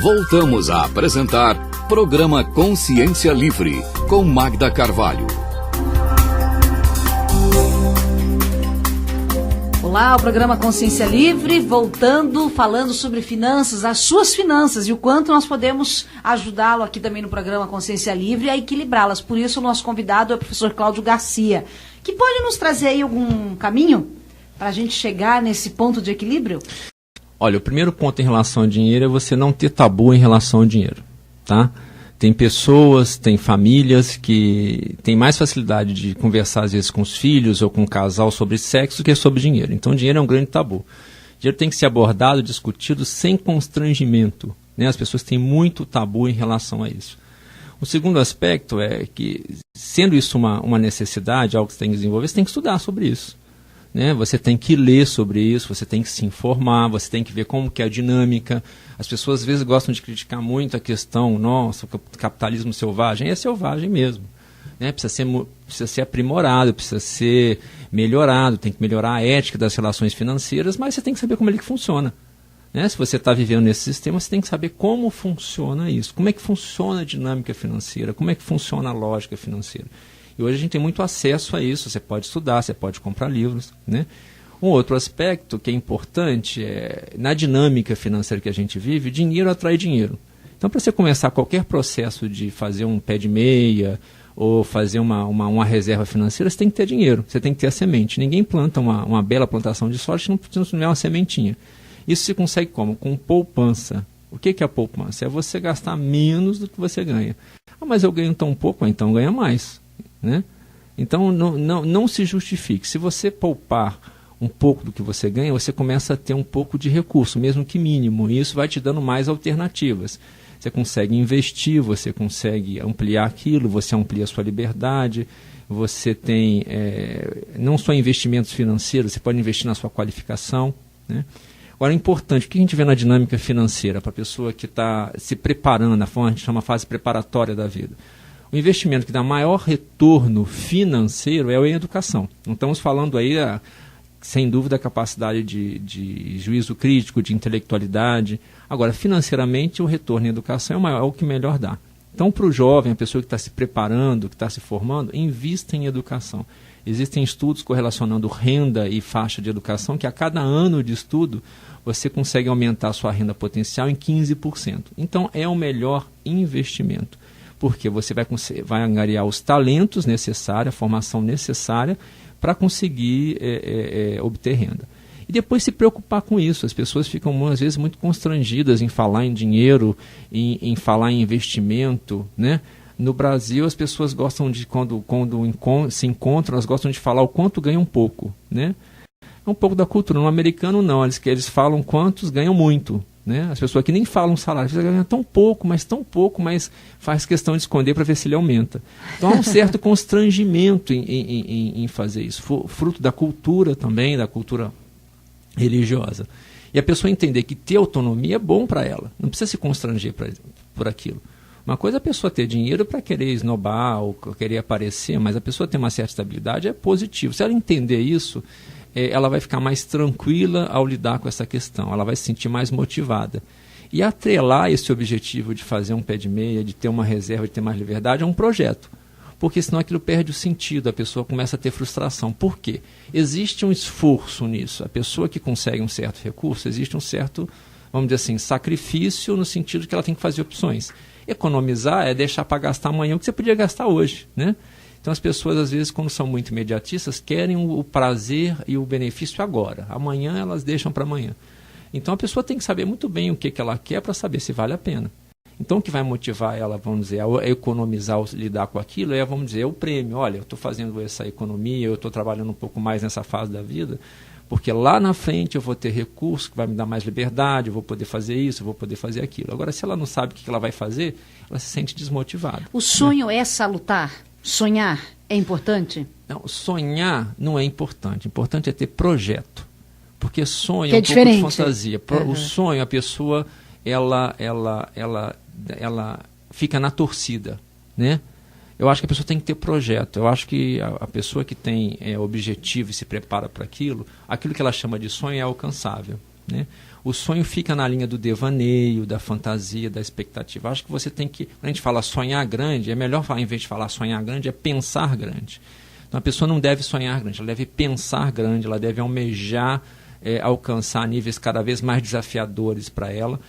Voltamos a apresentar Programa Consciência Livre, com Magda Carvalho. Olá, o programa Consciência Livre, voltando, falando sobre finanças, as suas finanças e o quanto nós podemos ajudá-lo aqui também no programa Consciência Livre a equilibrá-las. Por isso, o nosso convidado é o professor Cláudio Garcia, que pode nos trazer aí algum caminho para a gente chegar nesse ponto de equilíbrio? Olha, o primeiro ponto em relação ao dinheiro é você não ter tabu em relação ao dinheiro, tá? Tem pessoas, tem famílias que têm mais facilidade de conversar às vezes com os filhos ou com o casal sobre sexo do que sobre dinheiro. Então, o dinheiro é um grande tabu. O dinheiro tem que ser abordado, discutido sem constrangimento, né? As pessoas têm muito tabu em relação a isso. O segundo aspecto é que, sendo isso uma necessidade, algo que você tem que desenvolver, você tem que estudar sobre isso. Né? Você tem que ler sobre isso, você tem que se informar, você tem que ver como que é a dinâmica. As pessoas às vezes gostam de criticar muito a questão, nossa, o capitalismo selvagem. É selvagem mesmo. Né? Precisa ser aprimorado, precisa ser melhorado, tem que melhorar a ética das relações financeiras, mas você tem que saber como ele funciona. Né? Se você está vivendo nesse sistema, você tem que saber como funciona isso, como é que funciona a dinâmica financeira, como é que funciona a lógica financeira. E hoje a gente tem muito acesso a isso, você pode estudar, você pode comprar livros. Né? Um outro aspecto que é importante é, na dinâmica financeira que a gente vive, dinheiro atrai dinheiro. Então, para você começar qualquer processo de fazer um pé de meia ou fazer uma reserva financeira, você tem que ter dinheiro, você tem que ter a semente. Ninguém planta uma bela plantação de soja se não tiver uma sementinha. Isso se consegue como? Com poupança. O que é a poupança? É você gastar menos do que você ganha. Ah, mas eu ganho tão pouco, então ganha mais. Né? Então não se justifique. Se você poupar um pouco do que você ganha, você começa a ter um pouco de recurso, mesmo que mínimo, e isso vai te dando mais alternativas. Você consegue investir, você consegue ampliar aquilo, você amplia a sua liberdade, você tem não só investimentos financeiros, você pode investir na sua qualificação. Né? Agora, é importante, o que a gente vê na dinâmica financeira para a pessoa que está se preparando, a gente chama fase preparatória da vida. O investimento que dá maior retorno financeiro é a educação. Não estamos falando aí, sem dúvida, a capacidade de juízo crítico, de intelectualidade. Agora, financeiramente, o retorno em educação é o que melhor dá. Então, para o jovem, a pessoa que está se preparando, que está se formando, invista em educação. Existem estudos correlacionando renda e faixa de educação, que a cada ano de estudo, você consegue aumentar a sua renda potencial em 15%. Então, é o melhor investimento. Porque você vai angariar os talentos necessários, a formação necessária para conseguir obter renda. E depois se preocupar com isso. As pessoas ficam, às vezes, muito constrangidas em falar em dinheiro, em falar em investimento. Né? No Brasil, as pessoas gostam de, quando se encontram, elas gostam de falar o quanto ganham pouco. Né? É um pouco da cultura. No americano, não. Eles falam quantos ganham muito. Né? As pessoas que nem falam salário, você ganha tão pouco, mas faz questão de esconder para ver se ele aumenta. Então há um certo constrangimento em fazer isso, fruto da cultura também, da cultura religiosa. E a pessoa entender que ter autonomia é bom para ela, não precisa se constranger por aquilo. Uma coisa é a pessoa ter dinheiro para querer esnobar ou querer aparecer, mas a pessoa ter uma certa estabilidade é positivo. Se ela entender isso, ela vai ficar mais tranquila ao lidar com essa questão, ela vai se sentir mais motivada. E atrelar esse objetivo de fazer um pé de meia, de ter uma reserva, de ter mais liberdade, é um projeto. Porque senão aquilo perde o sentido, a pessoa começa a ter frustração. Por quê? Existe um esforço nisso. A pessoa que consegue um certo recurso, existe um certo, vamos dizer assim, sacrifício no sentido que ela tem que fazer opções. Economizar é deixar para gastar amanhã o que você podia gastar hoje, né? Então as pessoas, às vezes, quando são muito imediatistas, querem o prazer e o benefício agora. Amanhã elas deixam para amanhã. Então a pessoa tem que saber muito bem o que ela quer para saber se vale a pena. Então o que vai motivar ela, vamos dizer, a economizar ou lidar com aquilo é, vamos dizer, o prêmio. Olha, eu estou fazendo essa economia, eu estou trabalhando um pouco mais nessa fase da vida, porque lá na frente eu vou ter recurso que vai me dar mais liberdade, eu vou poder fazer isso, eu vou poder fazer aquilo. Agora, se ela não sabe o que ela vai fazer, ela se sente desmotivada. O sonho é salutar? Sonhar é importante? Não, sonhar não é importante. Importante é ter projeto. Porque sonho é um diferente. Pouco de fantasia. O sonho, a pessoa, ela fica na torcida, né? Eu acho que a pessoa tem que ter projeto. Eu acho que a pessoa que tem objetivo e se prepara para aquilo que ela chama de sonho é alcançável. né? O sonho fica na linha do devaneio, da fantasia, da expectativa. Acho que você tem que, quando a gente fala sonhar grande, é melhor, em vez de falar sonhar grande, é pensar grande. Então a pessoa não deve sonhar grande, ela deve pensar grande, ela deve almejar alcançar níveis cada vez mais desafiadores para ela,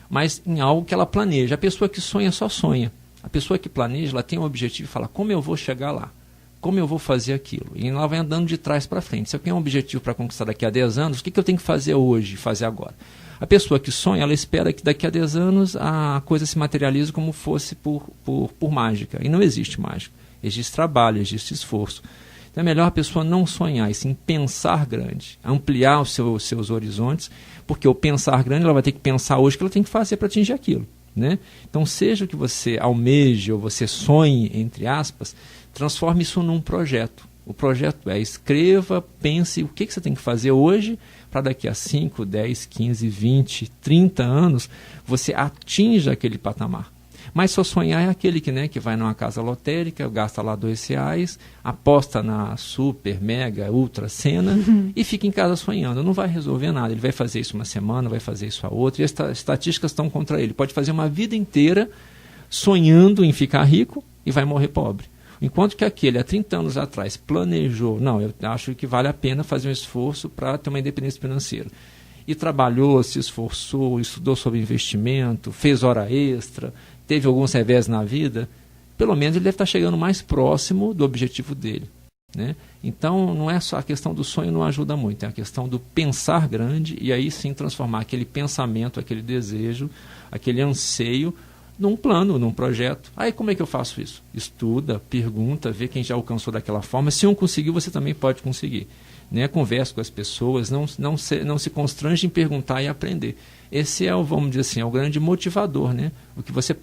mas em algo que ela planeja. A pessoa que sonha só sonha. A pessoa que planeja, ela tem um objetivo e fala, como eu vou chegar lá? Como eu vou fazer aquilo? E ela vai andando de trás para frente. Se eu tenho um objetivo para conquistar daqui a 10 anos, o que eu tenho que fazer hoje, fazer agora? A pessoa que sonha, ela espera que daqui a 10 anos a coisa se materialize como fosse por mágica. E não existe mágica. Existe trabalho, existe esforço. Então é melhor a pessoa não sonhar, e sim pensar grande, ampliar os seus horizontes, porque o pensar grande, ela vai ter que pensar hoje o que ela tem que fazer para atingir aquilo, né? Então, seja o que você almeje ou você sonhe, entre aspas, transforme isso num projeto. O projeto é escreva, pense o que você tem que fazer hoje para daqui a 5, 10, 15, 20, 30 anos você atinja aquele patamar. Mas só sonhar é aquele que vai numa casa lotérica, gasta lá R$2, aposta na super, mega, ultra cena e fica em casa sonhando. Não vai resolver nada. Ele vai fazer isso uma semana, vai fazer isso a outra. E as estatísticas estão contra ele. Pode fazer uma vida inteira sonhando em ficar rico e vai morrer pobre. Enquanto que aquele, há 30 anos atrás, planejou, não, eu acho que vale a pena fazer um esforço para ter uma independência financeira. E trabalhou, se esforçou, estudou sobre investimento, fez hora extra, teve alguns revés na vida, pelo menos ele deve estar chegando mais próximo do objetivo dele, né? Então, não é só a questão do sonho, não ajuda muito, é a questão do pensar grande e aí sim transformar aquele pensamento, aquele desejo, aquele anseio num plano, num projeto. Aí como é que eu faço isso? Estuda, pergunta, vê quem já alcançou daquela forma. Se um conseguiu, você também pode conseguir, né? Converse com as pessoas, não se constrange em perguntar e aprender. Esse é vamos dizer assim, é o grande motivador, né? O que você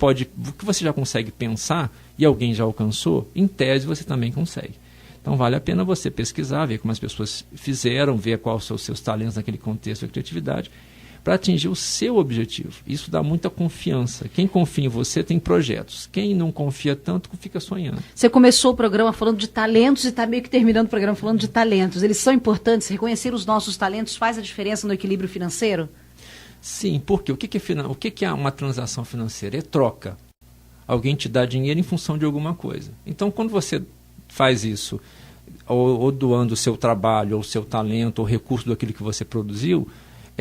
já consegue pensar e alguém já alcançou, em tese você também consegue. Então vale a pena você pesquisar, ver como as pessoas fizeram, ver quais são os seus talentos naquele contexto de criatividade, para atingir o seu objetivo. Isso dá muita confiança. Quem confia em você tem projetos. Quem não confia tanto, fica sonhando. Você começou o programa falando de talentos e está meio que terminando o programa falando de talentos. Eles são importantes? Reconhecer os nossos talentos faz a diferença no equilíbrio financeiro? Sim, porque o que é uma transação financeira? É troca. Alguém te dá dinheiro em função de alguma coisa. Então, quando você faz isso, ou doando o seu trabalho, ou o seu talento, ou recurso daquilo que você produziu,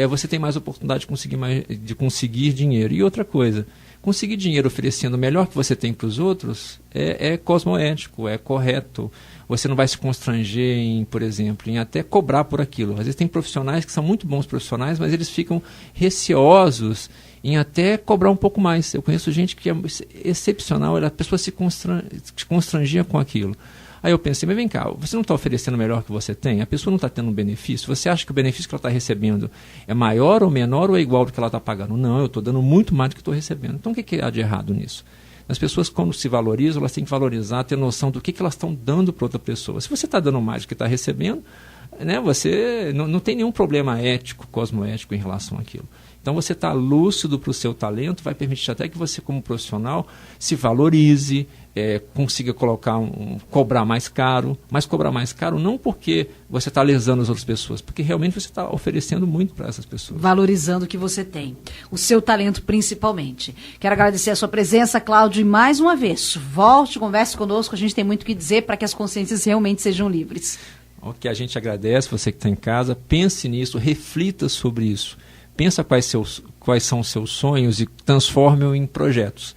você tem mais oportunidade de conseguir dinheiro. E outra coisa, conseguir dinheiro oferecendo o melhor que você tem para os outros é cosmoético, é correto. Você não vai se constranger em, por exemplo, em até cobrar por aquilo. Às vezes tem profissionais que são muito bons profissionais, mas eles ficam receosos em até cobrar um pouco mais. Eu conheço gente que é excepcional, a pessoa se constrangia com aquilo. Aí eu pensei, mas vem cá, você não está oferecendo o melhor que você tem? A pessoa não está tendo um benefício? Você acha que o benefício que ela está recebendo é maior ou menor ou é igual do que ela está pagando? Não, eu estou dando muito mais do que estou recebendo. Então o que há de errado nisso? As pessoas, quando se valorizam, elas têm que valorizar, ter noção do que elas estão dando para outra pessoa. Se você está dando mais do que está recebendo, né, você não tem nenhum problema ético, cosmoético em relação àquilo. Então, você está lúcido para o seu talento, vai permitir até que você, como profissional, se valorize, consiga cobrar mais caro, mas cobrar mais caro não porque você está lesando as outras pessoas, porque realmente você está oferecendo muito para essas pessoas. Valorizando o que você tem, o seu talento principalmente. Quero agradecer a sua presença, Cláudio, e mais uma vez, volte, converse conosco, a gente tem muito o que dizer para que as consciências realmente sejam livres. Ok, a gente agradece, você que está em casa, pense nisso, reflita sobre isso. Pensa quais são os seus sonhos e transforme-os em projetos.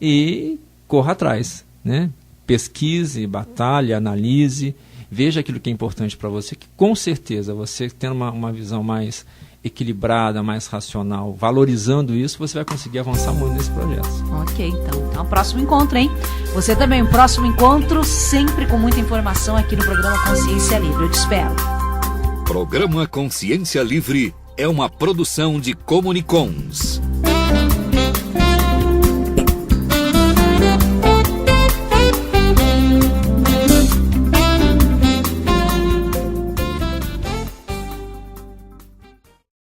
E corra atrás, né? Pesquise, batalhe, analise, veja aquilo que é importante para você, que com certeza você tendo uma visão mais equilibrada, mais racional, valorizando isso, você vai conseguir avançar muito nesse projeto. Ok, então próximo encontro, hein? Você também, um próximo encontro, sempre com muita informação aqui no programa Consciência Livre. Eu te espero. Programa Consciência Livre é uma produção de Comunicons.